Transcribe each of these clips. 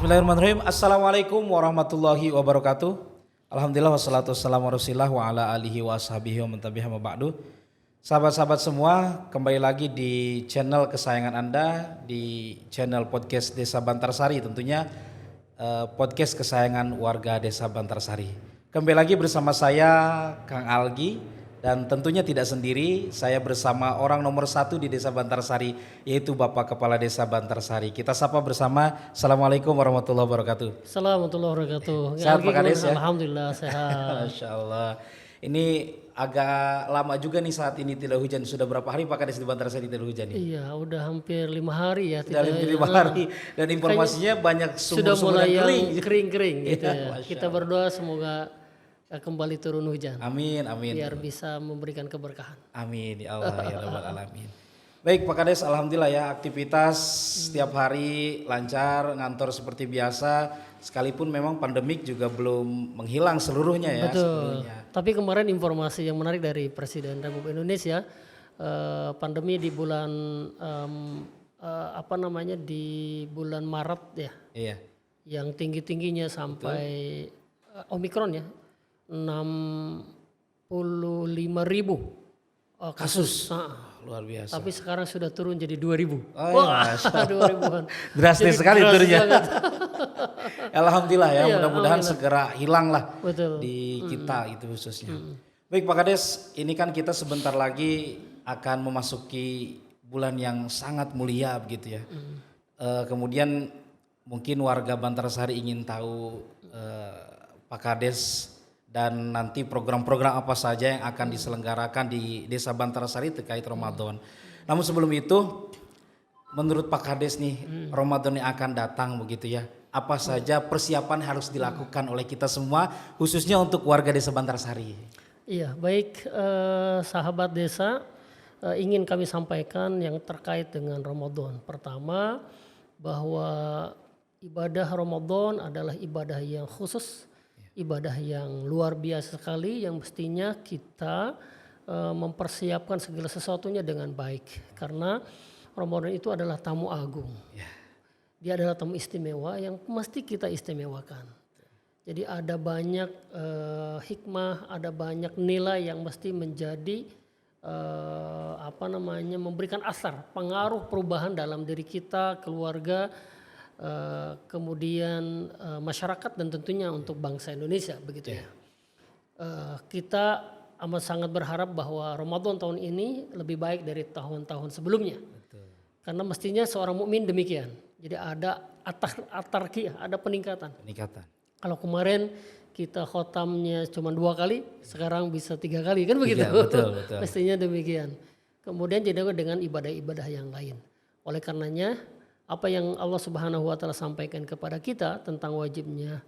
Bismillahirrahmanirrahim. Assalamualaikum warahmatullahi wabarakatuh. Alhamdulillah wassalatu wassalamu ala rasulillah wa ala alihi wa ashabihi wa man tabi'ahum ba'du. Sahabat-sahabat semua, kembali lagi di channel kesayangan Anda, di channel podcast Desa Bantarsari, tentunya podcast kesayangan warga Desa Bantarsari. Kembali lagi bersama saya Kang Algi, dan tentunya tidak sendiri, saya bersama orang nomor 1 di Desa Bantarsari, yaitu Bapak Kepala Desa Bantarsari. Kita sapa bersama. Assalamualaikum warahmatullahi wabarakatuh. Assalamuallahu warahmatullahi wabarakatuh. Sehat Pak Kades ya? Alhamdulillah sehat. Masya Allah. Ini agak lama juga nih saat ini tidak hujan. Sudah berapa hari Pak Kades di Bantarsari tidak hujan ya? Iya, udah hampir 5 hari ya. Sudah hampir 5 hari. Dan informasinya banyak sudah sumur-sumur mulai yang yang kering-kering gitu Iya, ya. Kita berdoa semoga kembali turun hujan. Amin, amin. Biar bisa memberikan keberkahan. Amin ya Allah ya Rabbal Alamin. Baik Pak Kades, alhamdulillah ya, aktivitas setiap hari lancar, ngantor seperti biasa. Sekalipun memang pandemik juga belum menghilang seluruhnya ya. Betul. Seluruhnya. Tapi kemarin informasi yang menarik dari Presiden Republik Indonesia, pandemi di bulan di bulan Maret ya, Iya. yang tinggi-tingginya sampai Omikron ya, 65.000 kasus. Luar biasa. Tapi sekarang sudah turun jadi 2.000. Oh, Wah, 2.000-an. Drastis sekali drastis turunnya. banget. Alhamdulillah ya, Iya, mudah-mudahan alhamdulillah. segera hilang lah Betul. di kita itu khususnya. Baik Pak Kades, ini kan kita sebentar lagi akan memasuki bulan yang sangat mulia begitu ya. Kemudian mungkin warga Bantarsari ingin tahu Pak Kades dan nanti program-program apa saja yang akan diselenggarakan di Desa Bantarsari terkait Ramadan. Namun sebelum itu, menurut Pak Kades nih, Ramadan yang akan datang begitu ya, apa saja persiapan harus dilakukan oleh kita semua, khususnya untuk warga Desa Bantarsari? Iya, baik sahabat desa, ingin kami sampaikan yang terkait dengan Ramadan. Pertama, bahwa ibadah Ramadan adalah ibadah yang khusus, ibadah yang luar biasa sekali, yang mestinya kita mempersiapkan segala sesuatunya dengan baik. Karena Ramadan itu adalah tamu agung. Dia adalah tamu istimewa yang mesti kita istimewakan. Jadi ada banyak hikmah, ada banyak nilai yang mesti menjadi memberikan asar, pengaruh perubahan dalam diri kita, keluarga, kemudian masyarakat, dan tentunya untuk bangsa Indonesia begitu ya. Kita amat sangat berharap bahwa Ramadan tahun ini lebih baik dari tahun-tahun sebelumnya. Betul. Karena mestinya seorang mukmin demikian. Jadi ada atarkiyah, ada peningkatan. Kalau kemarin kita khotamnya cuma 2 kali, sekarang bisa 3 kali kan begitu. Betul. Mestinya demikian. Kemudian jadi dengan ibadah-ibadah yang lain. Oleh karenanya apa yang Allah Subhanahu wa taala sampaikan kepada kita tentang wajibnya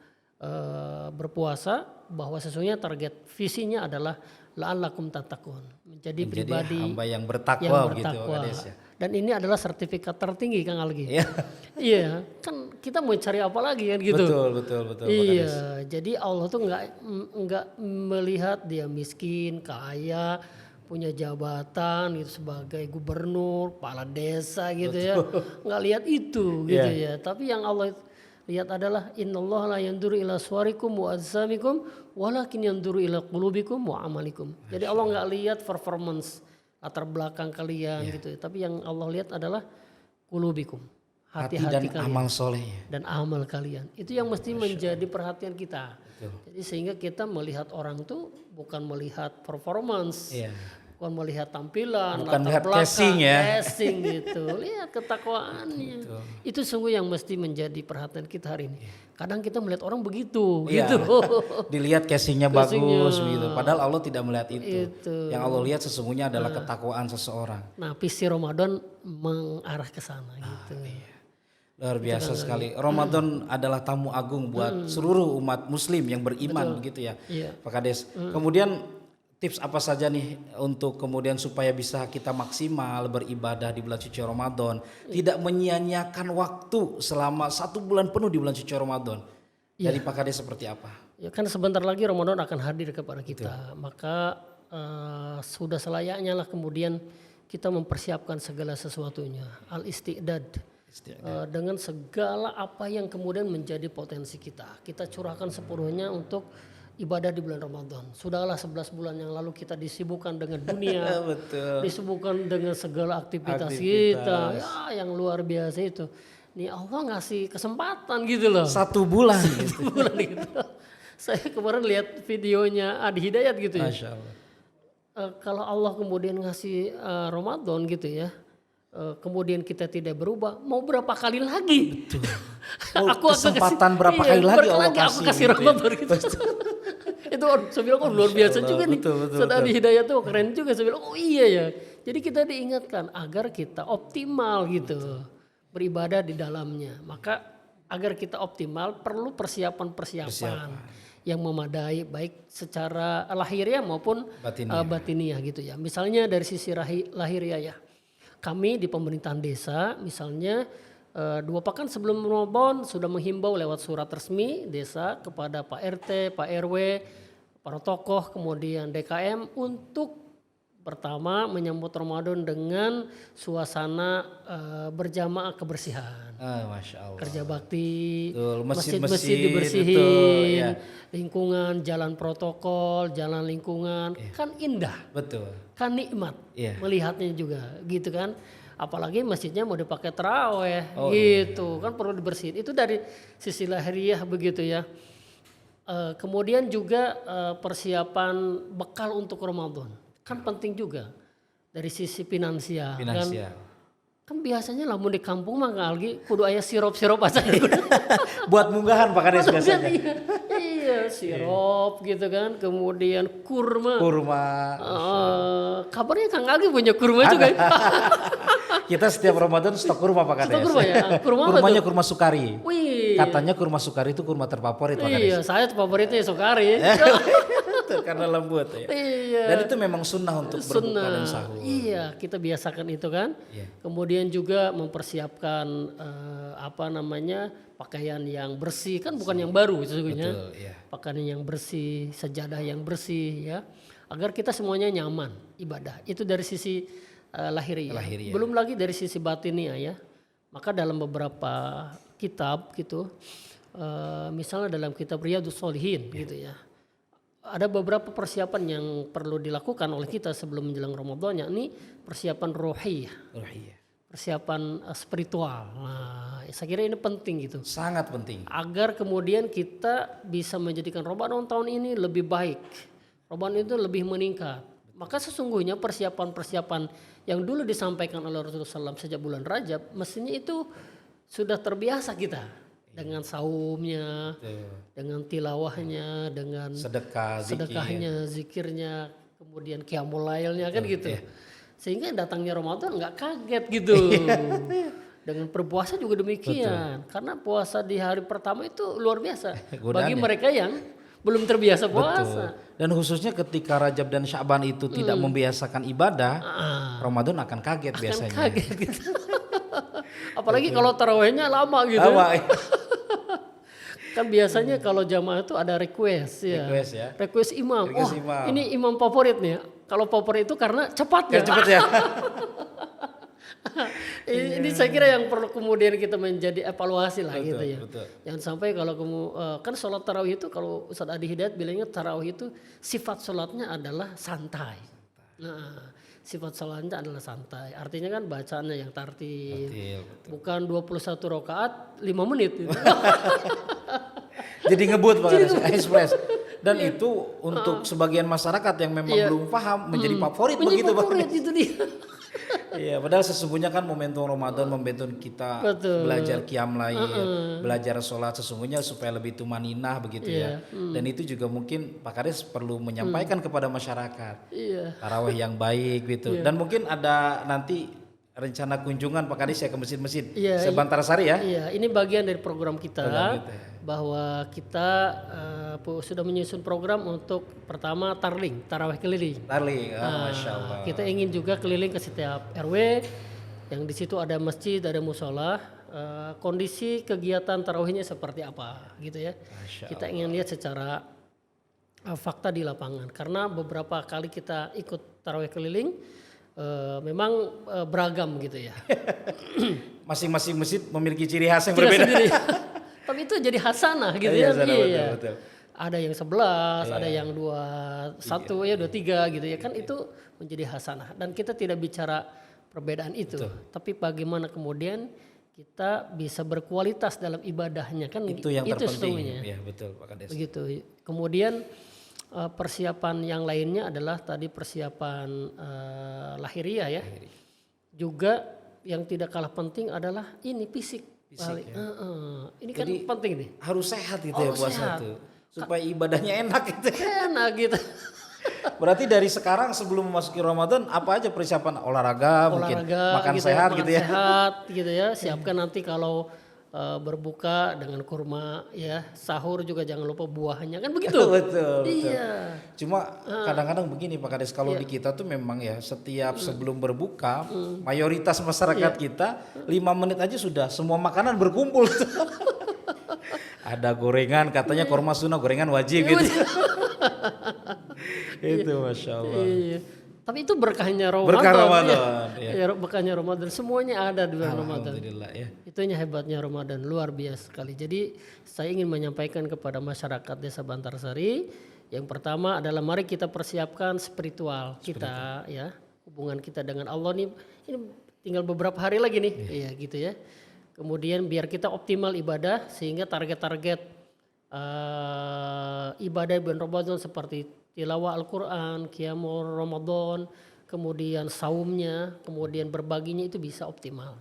berpuasa, bahwa sesungguhnya target visinya adalah la'allakum tattaqun, menjadi pribadi hamba yang bertakwa gitu Pak Kades ya. Dan ini adalah sertifikat tertinggi Kang Algi. Iya. Iya, kan kita mau cari apa lagi kan gitu. Betul Pak Kades. Iya, jadi Allah tuh nggak melihat dia miskin, kaya, punya jabatan gitu sebagai gubernur, kepala desa gitu ya. Nggak lihat itu gitu ya. Tapi yang Allah lihat adalah innallaha la yanzuru ila suwarikum wa ajsamikum walakin yanzuru ila qulubikum wa amalikum. Jadi Allah nggak lihat performance latar belakang kalian gitu ya. Tapi yang Allah lihat adalah qulubikum. Hati Hati-hati dan kalian. amal soleh. Dan amal kalian. Itu yang mesti menjadi perhatian kita. Jadi sehingga kita melihat orang tuh bukan melihat performance. Bukan melihat tampilan, bukan latar lihat belakang, casing gitu. Lihat ketakwaannya. Itu sungguh yang mesti menjadi perhatian kita hari ini. Kadang kita melihat orang begitu gitu. Dilihat casingnya bagus gitu. Padahal Allah tidak melihat itu. Yang Allah lihat sesungguhnya adalah ketakwaan seseorang. Nah, visi Ramadan mengarah ke sana gitu. Luar biasa sekali. Ramadan adalah tamu agung buat seluruh umat muslim yang beriman begitu ya Pak Kades. Kemudian tips apa saja nih untuk kemudian supaya bisa kita maksimal beribadah di bulan suci Ramadan, tidak menyia-nyiakan waktu selama 1 bulan penuh di bulan suci Ramadan. Dari Pak Kades seperti apa? Ya kan sebentar lagi Ramadan akan hadir kepada kita. Maka sudah selayaknya lah kemudian kita mempersiapkan segala sesuatunya. Al-istidad. dengan segala apa yang kemudian menjadi potensi kita. Kita curahkan sepenuhnya untuk ibadah di bulan Ramadan. Sudahlah 11 bulan yang lalu kita disibukkan dengan dunia, Betul. disibukkan dengan segala aktivitas kita, ya yang luar biasa itu. Nih Allah ngasih kesempatan gitu loh. 1 bulan gitu. Bulan gitu. Saya kemarin lihat videonya Adi Hidayat gitu ya. Masya Allah. Kalau Allah kemudian ngasih Ramadan gitu ya, kemudian kita tidak berubah, mau berapa kali lagi? Betul. Oh, kesempatan berapa kali lagi Allah aku kasih gitu Ramadan gitu. Itu saya bilang luar biasa Allah, juga nih. betul, Saat Adi Hidayat tuh keren juga. Saya bilang iya ya. Jadi kita diingatkan agar kita optimal gitu beribadah di dalamnya. Maka agar kita optimal perlu persiapan yang memadai baik secara lahiriah maupun batiniah gitu ya. Misalnya dari sisi lahiriah ya. Kami di pemerintahan desa misalnya 2 pekan sebelum Ramadan sudah menghimbau lewat surat resmi desa kepada Pak RT, Pak RW, para tokoh kemudian DKM untuk pertama menyambut Ramadan dengan suasana berjamaah kebersihan. Masya Allah. Kerja bakti, Betul, masjid-masjid dibersihin, betul, ya. lingkungan, jalan protokol, jalan lingkungan, kan indah, Betul. kan nikmat melihatnya juga gitu kan. Apalagi masjidnya mau dipakai taraweh gitu kan perlu dibersihin. Itu dari sisi lahiriah begitu ya. Kemudian juga persiapan bekal untuk Ramadan kan penting juga dari sisi finansial. Kan biasanya lamun di kampung mah Algi kudu aya sirop-sirop aja. Buat munggahan Pak Kades biasanya. Iya, sirop gitu kan. Kemudian kurma. Kabarnya Kang Algi punya kurma juga. Kita setiap Ramadan stok kurma Pak Kades. Stok kurma ya. Kurmanya kurma Sukari. Wih. Katanya kurma Sukari itu kurma terfavorit Pak Kades. Iya, saya favoritnya Sukari. Karena lembut ya. Iya. Dan itu memang sunnah untuk berbuka dan sahur. Iya, kita biasakan itu kan. Kemudian juga mempersiapkan pakaian yang bersih kan bukan yang baru sesungguhnya. Pakaian yang bersih, sajadah yang bersih ya. Agar kita semuanya nyaman ibadah. Itu dari sisi lahiriah. Belum lagi dari sisi batiniah ya. Maka dalam beberapa kitab gitu misalnya dalam kitab Riyadhus Shalihin gitu ya. Ada beberapa persiapan yang perlu dilakukan oleh kita sebelum menjelang Ramadan, yakni persiapan rohiyah, persiapan spiritual. Nah, saya kira ini penting gitu. Sangat penting. Agar kemudian kita bisa menjadikan Ramadan tahun ini lebih baik, Ramadan itu lebih meningkat. Maka sesungguhnya persiapan-persiapan yang dulu disampaikan oleh Rasulullah SAW sejak bulan Rajab, mestinya itu sudah terbiasa kita. Dengan saumnya, dengan tilawahnya, dengan sedekahnya, zikirnya, kemudian qiyamul lailnya kan gitu. Sehingga datangnya Ramadan nggak kaget gitu. Dengan berpuasa juga demikian. Karena puasa di hari pertama itu luar biasa bagi mereka yang belum terbiasa puasa. Dan khususnya ketika Rajab dan Sya'ban itu tidak membiasakan ibadah, Ramadan akan kaget biasanya. Kaget gitu. Apalagi kalau tarawihnya lama gitu. Kan biasanya kalau jamaah itu ada request ya. Request imam. Ini imam favorit nih. Kalau favorit itu karena cepat ya. Cepat ya. Ini saya kira yang perlu kemudian kita menjadi evaluasi lah gitu ya. Jangan sampai kalau kan sholat tarawih itu kalau Ustaz Adi Hidayat bilangnya tarawih itu sifat sholatnya adalah santai. Nah, sifat sholatnya adalah santai. Artinya kan bacaannya yang tartil. Bukan 21 rakaat 5 menit. Gitu. Jadi ngebut Pak Ekspres. Dan itu untuk sebagian masyarakat yang memang belum paham menjadi favorit begitu Pak. Itu dia. Iya, padahal sesungguhnya kan momentum Ramadan membantu kita belajar qiyam lail, belajar sholat sesungguhnya supaya lebih tumaninah begitu ya. Dan itu juga mungkin Pak Kades perlu menyampaikan kepada masyarakat. Tarawih yang baik gitu. Dan mungkin ada nanti rencana kunjungan Pak Kades ya ke masjid-masjid sebentar sari ya. Iya, ini bagian dari program kita. Bahwa kita sudah menyusun program untuk pertama tarawih keliling. Masya Allah. Kita ingin juga keliling ke setiap RW yang di situ ada masjid, ada musola. Kondisi kegiatan tarawihnya seperti apa, gitu ya. Kita ingin lihat secara fakta di lapangan. Karena beberapa kali kita ikut tarawih keliling, memang beragam gitu ya. Masing-masing masjid memiliki ciri khas yang Tidak berbeda. sendiri. Tapi itu jadi hasanah gitu Iya, ya. betul, Iya. betul. Ada yang 11, ada yang 21 ya 23 gitu ya. Kan itu menjadi hasanah dan kita tidak bicara perbedaan itu. Tapi bagaimana kemudian kita bisa berkualitas dalam ibadahnya kan Itu yang terpenting. sesungguhnya. Iya, betul Pak Kades. Begitu. Kemudian persiapan yang lainnya adalah tadi persiapan lahiriah ya. Juga yang tidak kalah penting adalah ini fisik. Ini kan penting nih. Harus sehat gitu ya puasa sehat. tuh. Supaya ibadahnya enak gitu. Enak gitu. Berarti dari sekarang sebelum memasuki Ramadan apa aja persiapan olahraga, mungkin makan gitu sehat makan gitu ya. sehat gitu ya. Siapkan nanti kalau berbuka dengan kurma ya, sahur juga jangan lupa buahnya kan begitu. Betul. Iya. Cuma kadang-kadang begini Pak Kades, kalau di kita tuh memang ya setiap sebelum berbuka mayoritas masyarakat kita 5 menit aja sudah semua makanan berkumpul. Ada gorengan katanya korma sunnah, gorengan wajib gitu. Itu Masya Allah. Iya. Tapi itu berkahnya Ramadan. Berkah Ramadan. Ya. Ya, berkahnya Ramadan. Semuanya ada di bulan Ramadan. Alhamdulillah ya. Itunya hebatnya Ramadan, luar biasa sekali. Jadi saya ingin menyampaikan kepada masyarakat Desa Bantarsari, yang pertama adalah mari kita persiapkan spiritual kita ya, hubungan kita dengan Allah nih. Ini tinggal beberapa hari lagi nih, iya gitu ya. Kemudian biar kita optimal ibadah sehingga target-target ibadah bulan Ramadan seperti tilawah Al-Quran, qiyamul Ramadan, kemudian saumnya, kemudian berbaginya itu bisa optimal.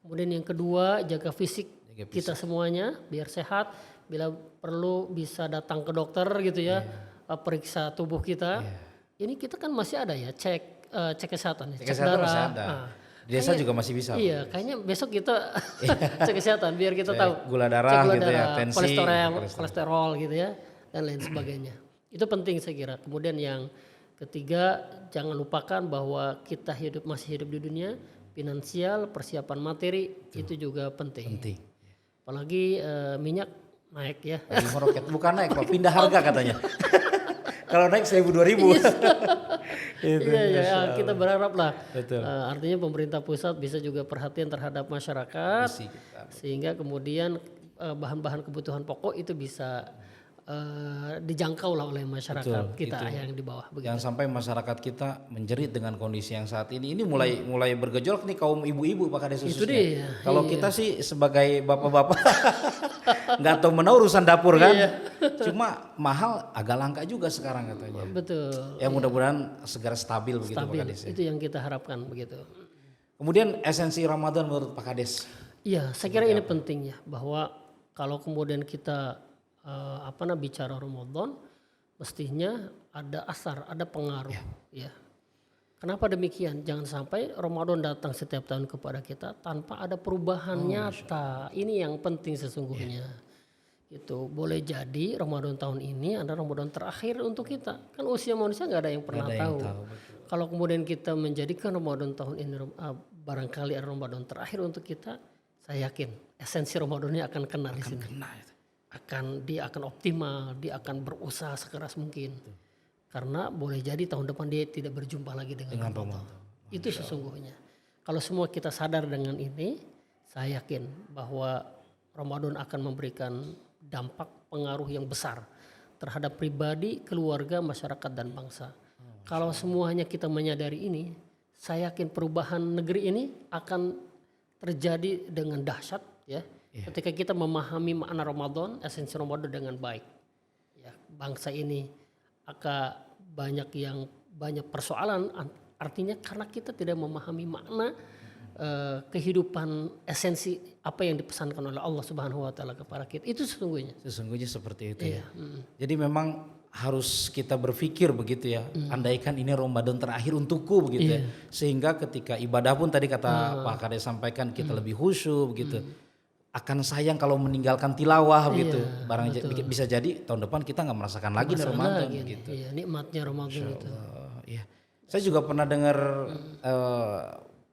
Kemudian yang kedua jaga fisik kita semuanya biar sehat, bila perlu bisa datang ke dokter gitu ya, periksa tubuh kita. Ini kita kan masih ada ya cek kesehatan, cek Kesehatan darah. masih ada. Di desa juga masih bisa. Iya, kayaknya besok kita cek kesehatan biar kita tahu gula darah gitu ya, tensi, kolesterol gitu ya, dan lain sebagainya. Itu penting saya kira. Kemudian yang ketiga, jangan lupakan bahwa kita masih hidup di dunia, finansial, persiapan materi itu juga penting. Apalagi minyak naik ya. Lagi meroket, bukan naik Pak, pindah harga katanya. Kalau naik 1.000-2.000. Iya, kita berharap lah. Artinya pemerintah pusat bisa juga perhatian terhadap masyarakat, sehingga kemudian bahan-bahan kebutuhan pokok itu bisa dijangkau lah oleh masyarakat kita yang di bawah. Jangan sampai masyarakat kita menjerit dengan kondisi yang saat ini. Ini mulai bergejolak nih kaum ibu-ibu Pak Kades khususnya. Itu dia. Kalau kita sih sebagai bapak-bapak nggak tahu menahu urusan dapur kan. Cuma mahal agak langka juga sekarang katanya. Betul. Ya mudah-mudahan segera stabil begitu Pak Kades. Itu yang kita harapkan begitu. Kemudian esensi Ramadan menurut Pak Kades. Iya, saya kira ini penting ya, bahwa kalau kemudian kita bicara Ramadan, mestinya ada asar, ada pengaruh ya. Kenapa demikian? Jangan sampai Ramadan datang setiap tahun kepada kita tanpa ada perubahan nyata. Ini yang penting sesungguhnya. Itu boleh jadi Ramadan tahun ini adalah Ramadan terakhir untuk kita. Kan usia manusia nggak ada yang pernah tahu. Kalau kemudian kita menjadikan Ramadan tahun ini barangkali ada Ramadan terakhir untuk kita, saya yakin esensi Ramadannya akan kena di sini. Dia akan optimal, dia akan berusaha sekeras mungkin. Karena boleh jadi tahun depan dia tidak berjumpa lagi dengan Ramadan. Itu sesungguhnya. Kalau semua kita sadar dengan ini, saya yakin bahwa Ramadan akan memberikan dampak pengaruh yang besar terhadap pribadi, keluarga, masyarakat dan bangsa. Kalau semuanya kita menyadari ini, saya yakin perubahan negeri ini akan terjadi dengan dahsyat ya. Ketika kita memahami makna Ramadan, esensi Ramadan dengan baik. Ya, bangsa ini akan banyak persoalan, artinya karena kita tidak memahami makna kehidupan, esensi apa yang dipesankan oleh Allah Subhanahu wa taala kepada kita. Itu sesungguhnya. Sesungguhnya seperti itu ya. Jadi memang harus kita berpikir begitu ya. Andaikan ini Ramadan terakhir untukku begitu ya. Sehingga ketika ibadah pun tadi kata Pak Kades sampaikan kita lebih khusyuk begitu. Akan sayang kalau meninggalkan tilawah begitu. Bisa jadi tahun depan kita nggak merasakan lagi Ramadan gitu. Iya, nikmatnya Ramadan itu. Iya. Saya juga pernah dengar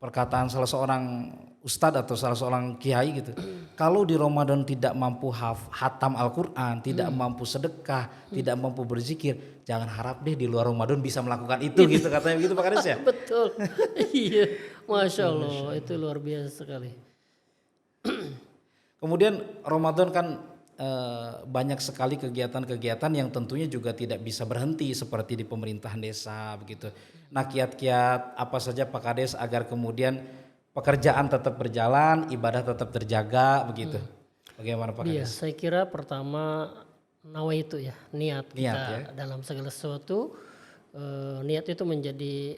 perkataan salah seorang ustadz atau salah seorang kiai gitu, kalau di Ramadan tidak mampu hatam Al-Quran, tidak mampu sedekah, tidak mampu berzikir, jangan harap deh di luar Ramadan bisa melakukan itu gitu katanya begitu Pak Kades ya. Betul. Iya, Masya Allah, itu luar biasa sekali. Kemudian Ramadan kan banyak sekali kegiatan-kegiatan yang tentunya juga tidak bisa berhenti seperti di pemerintahan desa begitu. Nah kiat-kiat apa saja Pak Kades agar kemudian pekerjaan tetap berjalan, ibadah tetap terjaga begitu. Bagaimana Pak Iya, Kades? saya kira pertama nawaitu ya, niat kita ya. dalam segala sesuatu. Niat itu menjadi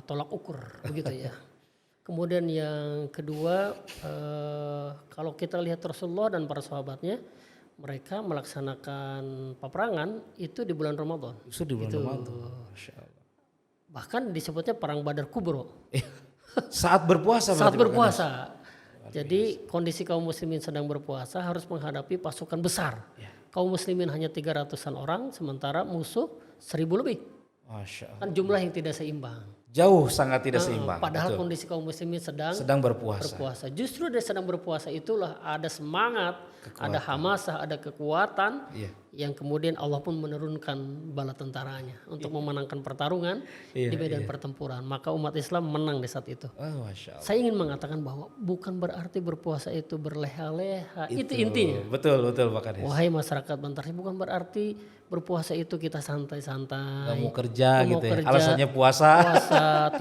tolak ukur begitu ya. Kemudian yang kedua, kalau kita lihat Rasulullah dan para sahabatnya, mereka melaksanakan peperangan itu di bulan Ramadan. Itu di bulan Ramadan. Masya Allah. Bahkan disebutnya perang Badar Kubro. Saat berpuasa Saat berarti, Pak Kades? berpuasa. Jadi kondisi kaum muslimin sedang berpuasa harus menghadapi pasukan besar. Kaum muslimin hanya 300-an orang, sementara musuh 1.000 lebih. Masya Allah. Kan jumlah yang tidak seimbang. Jauh sangat tidak seimbang. Padahal betul. kondisi kaum muslimin sedang berpuasa. Justru dari sedang berpuasa itulah ada semangat, ada hamasah, ada kekuatan yang kemudian Allah pun menurunkan bala tentaranya untuk memenangkan pertarungan di medan pertempuran. Maka umat Islam menang di saat itu. Oh, Masya Allah. Saya ingin mengatakan bahwa bukan berarti berpuasa itu berleha-leha. Itu intinya. Betul Pak Kades. Wahai masyarakat Bantar, bukan berarti berpuasa itu kita santai-santai. Gak mau kerja Nggak mau gitu ya. kerja. Alasannya puasa.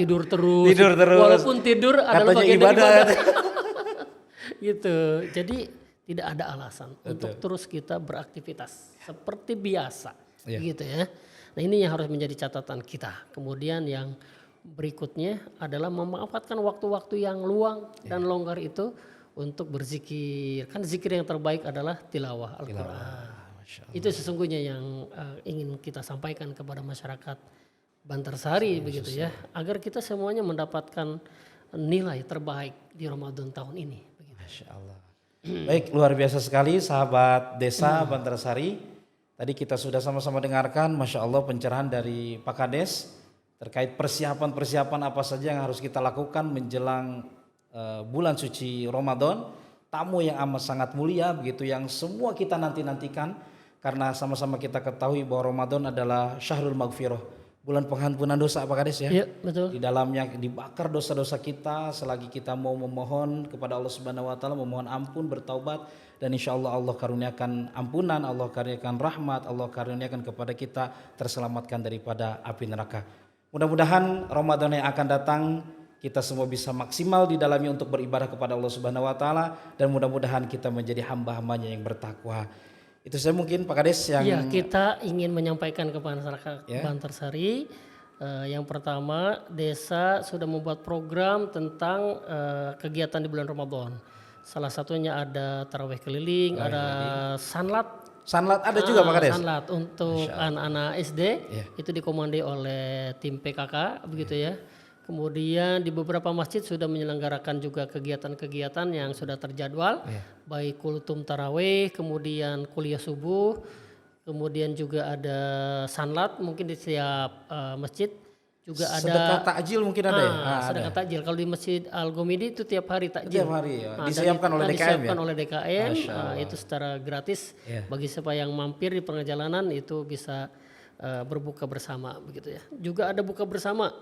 Tidur terus. Tidur terus. Walaupun tidur adalah Katanya bagian dari ibadah. ibadah. Gitu. Jadi tidak ada alasan untuk terus kita beraktivitas seperti biasa. Gitu ya. Nah ini yang harus menjadi catatan kita. Kemudian yang berikutnya adalah memanfaatkan waktu-waktu yang luang dan longgar itu untuk berzikir. Kan zikir yang terbaik adalah tilawah Al-Quran. Itu sesungguhnya yang ingin kita sampaikan kepada masyarakat Bantarsari begitu ya, agar kita semuanya mendapatkan nilai terbaik di Ramadan tahun ini. Begitu. Masya Allah. Baik, luar biasa sekali sahabat desa Bantarsari. Tadi kita sudah sama-sama dengarkan, Masya Allah pencerahan dari Pak Kades terkait persiapan-persiapan apa saja yang harus kita lakukan menjelang bulan suci Ramadan. Tamu yang amat sangat mulia begitu yang semua kita nanti-nantikan. Karena sama-sama kita ketahui bahwa Ramadan adalah syahrul maghfirah, bulan pengampunan dosa Pak Kades ya. Iya, betul. Di dalamnya dibakar dosa-dosa kita selagi kita mau memohon kepada Allah Subhanahu wa taala, memohon ampun, bertaubat, dan insya Allah Allah karuniakan ampunan, Allah karuniakan rahmat, Allah karuniakan kepada kita terselamatkan daripada api neraka. Mudah-mudahan Ramadan yang akan datang kita semua bisa maksimal di dalamnya untuk beribadah kepada Allah Subhanahu wa taala, dan mudah-mudahan kita menjadi hamba-hambanya yang bertakwa. Itu saya mungkin Pak Kades yang Iya, kita ingin menyampaikan kepada masyarakat Bantarsari. Yang pertama, desa sudah membuat program tentang kegiatan di bulan Ramadan. Salah satunya ada tarawih keliling, ada sanlat. Sanlat ada juga Pak Kades. Sanlat untuk anak-anak SD itu dikomandi oleh tim PKK begitu ya. Kemudian di beberapa masjid sudah menyelenggarakan juga kegiatan-kegiatan yang sudah terjadwal, baik kultum tarawih, kemudian kuliah subuh, kemudian juga ada sanlat mungkin di setiap masjid juga ada. Sedekah takjil mungkin ada ya? Sedekah takjil kalau di Masjid Al-Gomidi itu tiap hari takjil. Tiap hari ya. Disiapkan oleh DKM disiapkan ya? oleh DKM, itu secara gratis bagi siapa yang mampir di perjalanan itu bisa berbuka bersama begitu ya. Juga ada buka bersama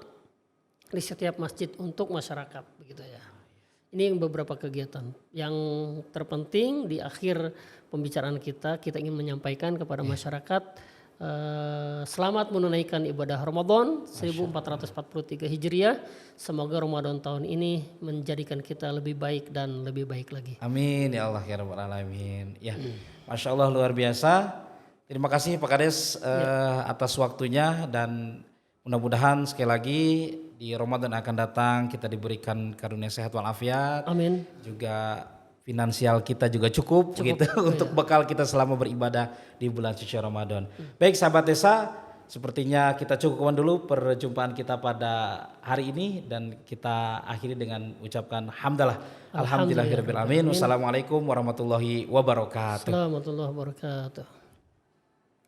di setiap masjid untuk masyarakat begitu ya. Ini yang beberapa kegiatan. Yang terpenting di akhir pembicaraan kita ingin menyampaikan kepada masyarakat selamat menunaikan ibadah Ramadan 1443 Hijriah. Semoga Ramadan tahun ini menjadikan kita lebih baik dan lebih baik lagi. Amin ya Allah ya Rabbal Alamin. Ya, Masya Allah luar biasa. Terima kasih Pak Kades atas waktunya, dan mudah-mudahan sekali lagi di Ramadan akan datang kita diberikan karunia sehat walafiat. Amin. Juga finansial kita juga cukup gitu untuk bekal kita selama beribadah di bulan suci Ramadan. Baik sahabat desa, sepertinya kita cukupkan dulu perjumpaan kita pada hari ini, dan kita akhiri dengan ucapkan hamdalah. Alhamdulillahirabbil alamin. Wassalamualaikum warahmatullahi wabarakatuh. Warahmatullahi wabarakatuh.